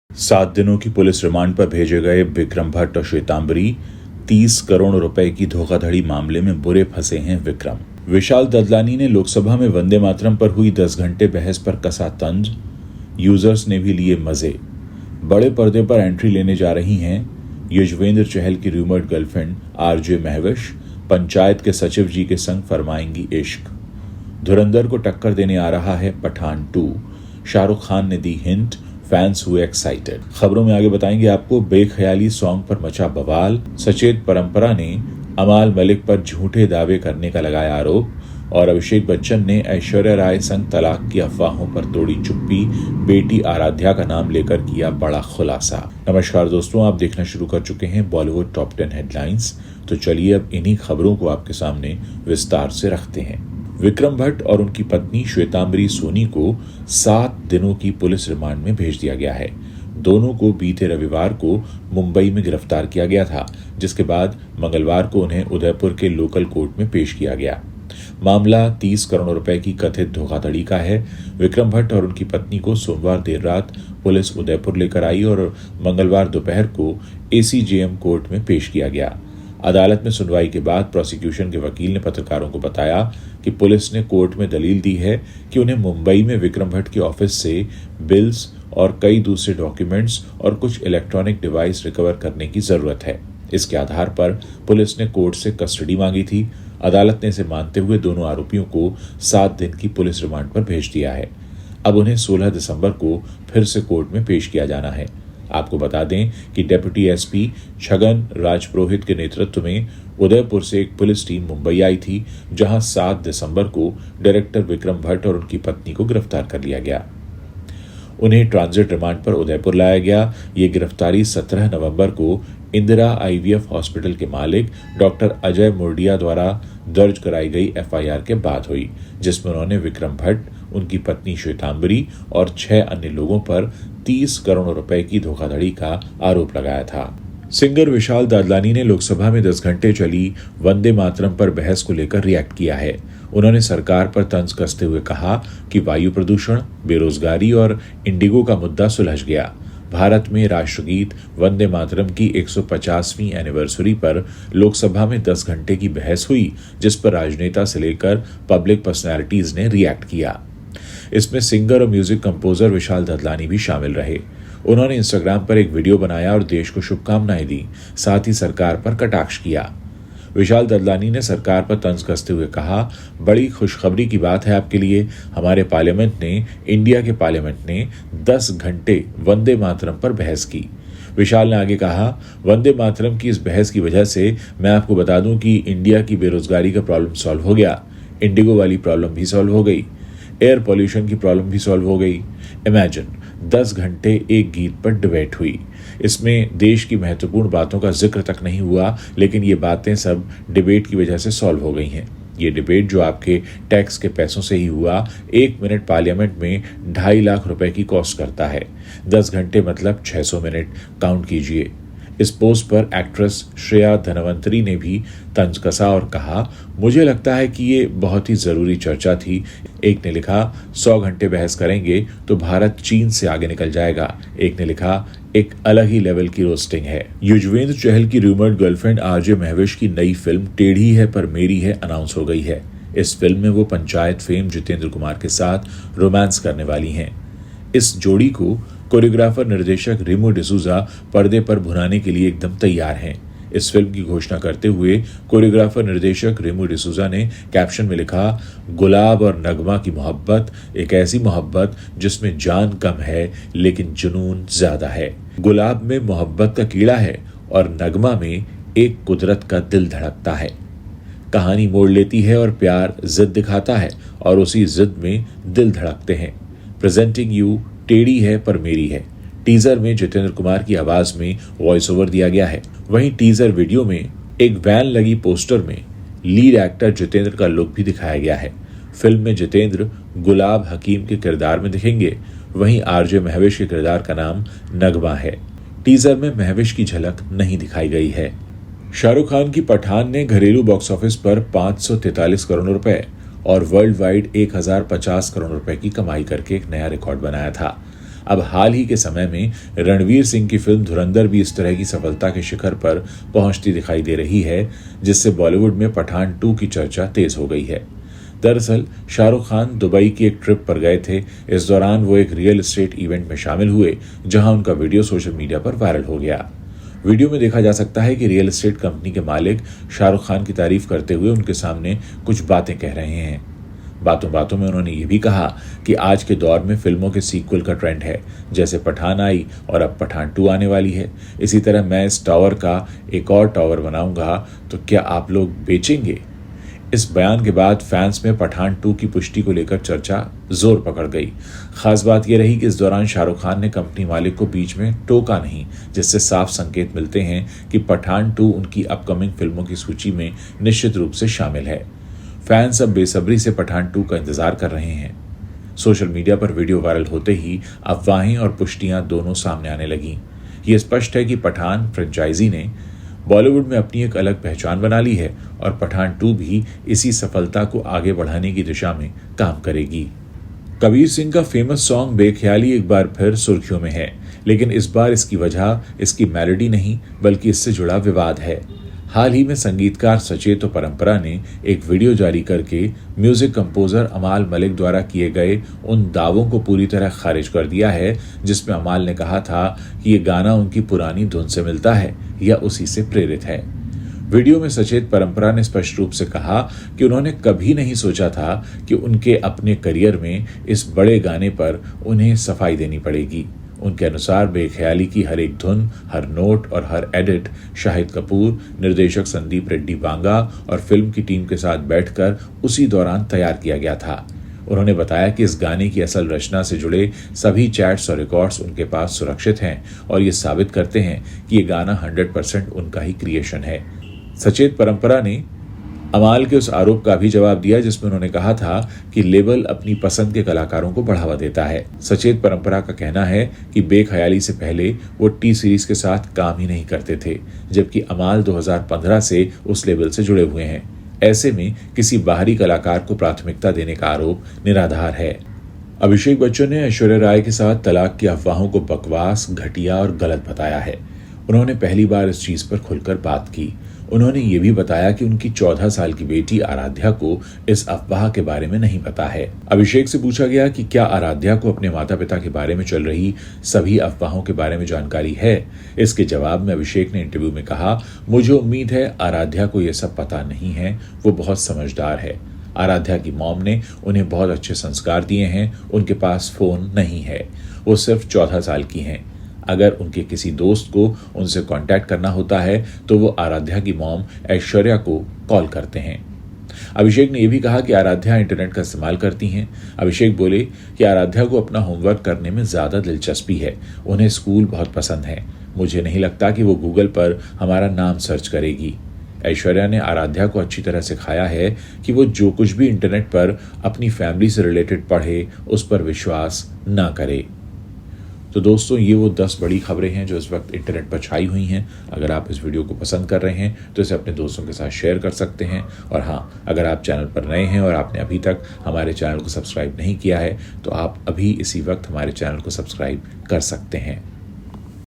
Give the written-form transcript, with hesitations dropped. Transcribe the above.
7 दिनों की police remand पर भेजे गए विक्रम भट्ट और श्वेतांबरी 30 करोड़ रुपए की धोखाधड़ी मामले में बुरे फंसे हैं विक्रम। विशाल ददलानी ने लोकसभा में वंदे मातरम पर हुई 10 घंटे बहस पर कसा तंज। यूजर्स ने भी लिए मजे। बड़े पर्दे पर एंट्री लेने जा रही हैं युजवेंद्र चहल की rumoured girlfriend RJ Mahvish. Panchayat के सचिव जी के संग फरमाएंगी इश्क। धुरंधर को टक्कर देने आ रहा है पठान 2। शाहरुख खान ने दी हिंट, फैंस हुए एक्साइटेड। खबरों में आगे बताएंगे आपको बेख्याली सॉन्ग पर मचा बवाल। सचेत परंपरा ने अमाल मलिक पर झूठे दावे करने का लगाया आरोप। और अभिषेक बच्चन ने ऐश्वर्या राय संग तलाक की अफवाहों पर तोड़ी चुप्पी। बेटी आराध्या का नाम लेकर किया बड़ा खुलासा। नमस्कार दोस्तों, आप देखना शुरू कर चुके हैं बॉलीवुड टॉप 10 हेडलाइंस। तो चलिए अब इन्हीं खबरों को आपके सामने विस्तार से रखते हैं। विक्रम भट्ट और उनकी पत्नी श्वेतांबरी सोनी को 7 दिनों की पुलिस रिमांड में भेज दिया गया है। दोनों को बीते रविवार को मुंबई में गिरफ्तार किया गया था, जिसके बाद मंगलवार को उन्हें उदयपुर के लोकल कोर्ट में पेश किया गया। मामला 30 करोड़ रुपए की कथित धोखाधड़ी का है। विक्रम भट्ट और उनकी पत्नी को सोमवार देर रात पुलिस उदयपुर लेकर आई और मंगलवार दोपहर को एसीजेएम कोर्ट में पेश किया गया। अदालत में सुनवाई के बाद प्रोसिक्यूशन के वकील ने पत्रकारों को बताया कि पुलिस ने कोर्ट में दलील दी है कि उन्हें मुंबई में विक्रम भट्ट के ऑफिस से बिल्स और कई दूसरे डॉक्यूमेंट्स और कुछ इलेक्ट्रॉनिक डिवाइस रिकवर करने की जरूरत है। इसके आधार पर पुलिस ने कोर्ट से कस्टडी मांगी थी। अदालत ने इसे मानते हुए दोनों आरोपियों को 7 दिन की पुलिस रिमांड पर भेज दिया है। अब उन्हें 16 दिसंबर को फिर से कोर्ट में पेश किया जाना है। आपको बता दें कि डेप्यूटी एसपी छगन राजपुरोहित के नेतृत्व में उदयपुर से एक पुलिस टीम मुंबई आई थी, जहां 7 दिसंबर को डायरेक्टर विक्रम भट्ट और उनकी पत्नी को गिरफ्तार कर लिया गया। उन्हें ट्रांजिट रिमांड पर उदयपुर लाया गया। ये गिरफ्तारी 17 नवंबर को इंदिरा आईवीएफ हॉस्पिटल के मालिक डॉक्टर अजय मुर्डिया द्वारा दर्ज कराई गई एफआईआर के बाद हुई, जिसमें उन्होंने विक्रम भट्ट, उनकी पत्नी श्वेतांबरी और 6 अन्य लोगों पर 30 करोड़ रुपए की धोखाधड़ी का आरोप लगाया था। सिंगर विशाल ददलानी ने लोकसभा में 10 घंटे चली वंदे मातरम पर बहस को लेकर रिएक्ट किया है। उन्होंने सरकार पर तंज कसते हुए कहा कि वायु प्रदूषण, बेरोजगारी और इंडिगो का मुद्दा सुलझ गया। भारत में राष्ट्रगीत वंदे मातरम की 150वीं एनिवर्सरी पर लोकसभा में 10 घंटे की बहस हुई, जिस पर राजनेता से लेकर पब्लिक पर्सनैलिटीज ने रिएक्ट किया। इसमें सिंगर और म्यूजिक कंपोजर विशाल ददलानी भी शामिल रहे। उन्होंने इंस्टाग्राम पर एक वीडियो बनाया और देश को शुभकामनाएं दी, साथ ही सरकार पर कटाक्ष किया। विशाल ददलानी ने सरकार पर तंज कसते हुए कहा, बड़ी खुशखबरी की बात है आपके लिए, हमारे पार्लियामेंट ने, इंडिया के पार्लियामेंट ने 10 घंटे वंदे मातरम पर बहस की। विशाल ने आगे कहा, वंदे मातरम की इस बहस की वजह से मैं आपको बता दूं कि इंडिया की बेरोजगारी का प्रॉब्लम सॉल्व हो गया, इंडिगो वाली प्रॉब्लम भी सॉल्व हो गई, एयर पॉल्यूशन की प्रॉब्लम भी सॉल्व हो गई। इमेजिन 10 घंटे एक गीत पर डिबेट हुई। इसमें देश की महत्वपूर्ण बातों का जिक्र तक नहीं हुआ, लेकिन ये बातें सब डिबेट की वजह से सॉल्व हो गई हैं। ये डिबेट जो आपके टैक्स के पैसों से ही हुआ, 1 मिनट पार्लियामेंट में 2.5 लाख रुपए की कॉस्ट करता है। 10 घंटे मतलब 600 मिनट, काउंट कीजिए। इस पोस्ट पर एक्ट्रेस श्रेया धनवंतरी ने भी तंज कसा और कहा, मुझे लगता है कि ये बहुत ही जरूरी चर्चा थी। एक ने लिखा, 100 घंटे बहस करेंगे तो भारत चीन से आगे निकल जाएगा। एक ने लिखा, एक अलग ही लेवल की रोस्टिंग है। युजवेंद्र चहल की रूमर्ड गर्लफ्रेंड आरजे महविश की नई फिल्म टेढ़ी है पर मेरी है अनाउंस हो गई है। इस फिल्म में वो पंचायत फेम जितेंद्र कुमार के साथ रोमांस करने वाली हैं। इस जोड़ी को कोरियोग्राफर निर्देशक रेमो डिसूजा पर्दे पर भुनाने के लिए एकदम तैयार हैं। इस फिल्म की घोषणा करते हुए कोरियोग्राफर निर्देशक रेमो डिसूजा ने कैप्शन में लिखा, गुलाब और नगमा की मोहब्बत, एक ऐसी मोहब्बत जिसमें जान कम है लेकिन जुनून ज्यादा है। गुलाब में मोहब्बत का कीड़ा है और नगमा में एक कुदरत का दिल धड़कता है। कहानी मोड़ लेती है और प्यार जिद दिखाता है और उसी जिद में दिल धड़कते हैं। प्रेजेंटिंग यू टेढ़ी है पर मेरी है। टीजर में जितेंद्र कुमार की आवाज में वॉइस ओवर दिया गया है। वहीं टीजर वीडियो में एक वैन लगी पोस्टर में लीड एक्टर जितेंद्र का लुक भी दिखाया गया है। फिल्म में जितेंद्र गुलाब हकीम के किरदार में दिखेंगे। वहीं आरजे महविश के किरदार का नाम नगमा है। टीजर में महविश की झलक नहीं दिखाई गई है। शाहरुख खान की पठान ने घरेलू बॉक्स ऑफिस पर 543 करोड़ रुपए और वर्ल्ड वाइड 1050 करोड़ रुपए की कमाई करके एक नया रिकॉर्ड बनाया था। अब हाल ही के समय में रणवीर सिंह की फिल्म धुरंधर भी इस तरह की सफलता के शिखर पर पहुंचती दिखाई दे रही है, जिससे बॉलीवुड में पठान 2 की चर्चा तेज हो गई है। दरअसल शाहरुख खान दुबई की एक ट्रिप पर गए थे। इस दौरान वो एक रियल एस्टेट इवेंट में शामिल हुए, जहां उनका वीडियो सोशल मीडिया पर वायरल हो गया। वीडियो में देखा जा सकता है कि रियल एस्टेट कंपनी के मालिक शाहरुख खान की तारीफ करते हुए उनके सामने कुछ बातें कह रहे हैं। बातों बातों में उन्होंने ये भी कहा कि आज के दौर में फिल्मों के सीक्वल का ट्रेंड है, जैसे पठान आई और अब पठान 2 आने वाली है। इसी तरह मैं इस टावर का एक और टावर बनाऊंगा, तो क्या आप लोग बेचेंगे? इस बयान के बाद फैंस में पठान 2 की पुष्टि को लेकर चर्चा जोर पकड़ गई। खास बात यह रही कि इस दौरान शाहरुख खान ने कंपनी मालिक को बीच में टोका नहीं, जिससे साफ संकेत मिलते हैं कि पठान 2 उनकी अपकमिंग फिल्मों की सूची में निश्चित रूप से शामिल है। फैंस अब बेसब्री से पठान 2 का इंतजार कर रहे हैं। सोशल मीडिया पर वीडियो वायरल होते ही अफवाहें और पुष्टियां दोनों सामने आने लगी। ये स्पष्ट है कि पठान फ्रेंचाइजी ने बॉलीवुड में अपनी एक अलग पहचान बना ली है और पठान 2 भी इसी सफलता को आगे बढ़ाने की दिशा में काम करेगी। कबीर सिंह का फेमस सॉन्ग बेख्याली एक बार फिर सुर्खियों में है, लेकिन इस बार इसकी वजह इसकी मेलोडी नहीं बल्कि इससे जुड़ा विवाद है। हाल ही में संगीतकार सचेत परंपरा ने एक वीडियो जारी करके म्यूजिक कंपोजर अमाल मलिक द्वारा किए गए उन दावों को पूरी तरह खारिज कर दिया है, जिसमें अमाल ने कहा था कि ये गाना उनकी पुरानी धुन से मिलता है या उसी से प्रेरित है। वीडियो में सचेत परंपरा ने स्पष्ट रूप से कहा कि उन्होंने कभी नहीं सोचा था कि उनके अपने करियर में इस बड़े गाने पर उन्हें सफाई देनी पड़ेगी। उनके अनुसार बेख्याली की हर एक धुन, हर नोट और हर एडिट शाहिद कपूर, निर्देशक संदीप रेड्डी बांगा और फिल्म की टीम के साथ बैठकर उसी दौरान तैयार किया गया था। उन्होंने बताया कि इस गाने की असल रचना से जुड़े सभी चैट्स और रिकॉर्ड्स उनके पास सुरक्षित हैं और ये साबित करते हैं कि ये गाना 100% उनका ही क्रिएशन है। सचेत परंपरा ने अमाल के उस आरोप का भी जवाब दिया जिसमें उन्होंने कहा था कि लेबल अपनी पसंद के कलाकारों को बढ़ावा देता है। सचेत परंपरा का कहना है कि बेख्याली से पहले वो टी सीरीज के साथ काम ही नहीं करते थे, जबकि अमाल 2015 से उस लेबल से जुड़े हुए हैं। ऐसे में किसी बाहरी कलाकार को प्राथमिकता देने का आरोप निराधार है। अभिषेक बच्चन ने ऐश्वर्या राय के साथ तलाक की अफवाहों को बकवास, घटिया और गलत बताया है। उन्होंने पहली बार इस चीज पर खुलकर बात की। उन्होंने ये भी बताया कि उनकी 14 साल की बेटी आराध्या को इस अफवाह के बारे में नहीं पता है। अभिषेक से पूछा गया कि क्या आराध्या को अपने माता पिता के बारे में चल रही सभी अफवाहों के बारे में जानकारी है। इसके जवाब में अभिषेक ने इंटरव्यू में कहा, मुझे उम्मीद है आराध्या को यह सब पता नहीं है, वो बहुत समझदार है। आराध्या की मॉम ने उन्हें बहुत अच्छे संस्कार दिए हैं। उनके पास फोन नहीं है, वो सिर्फ 14 साल की हैं। अगर उनके किसी दोस्त को उनसे कांटेक्ट करना होता है तो वो आराध्या की मॉम ऐश्वर्या को कॉल करते हैं। अभिषेक ने यह भी कहा कि आराध्या इंटरनेट का इस्तेमाल करती हैं। अभिषेक बोले कि आराध्या को अपना होमवर्क करने में ज्यादा दिलचस्पी है, उन्हें स्कूल बहुत पसंद है। मुझे नहीं लगता कि वो गूगल पर हमारा नाम सर्च करेगी। ऐश्वर्या ने आराध्या को अच्छी तरह सिखाया है कि वो जो कुछ भी इंटरनेट पर अपनी फैमिली से रिलेटेड पढ़े उस पर विश्वास ना करे। तो दोस्तों, ये वो 10 बड़ी खबरें हैं जो इस वक्त इंटरनेट पर छाई हुई हैं। अगर आप इस वीडियो को पसंद कर रहे हैं तो इसे अपने दोस्तों के साथ शेयर कर सकते हैं। और हाँ, अगर आप चैनल पर नए हैं और आपने अभी तक हमारे चैनल को सब्सक्राइब नहीं किया है तो आप अभी इसी वक्त हमारे चैनल को सब्सक्राइब कर सकते हैं।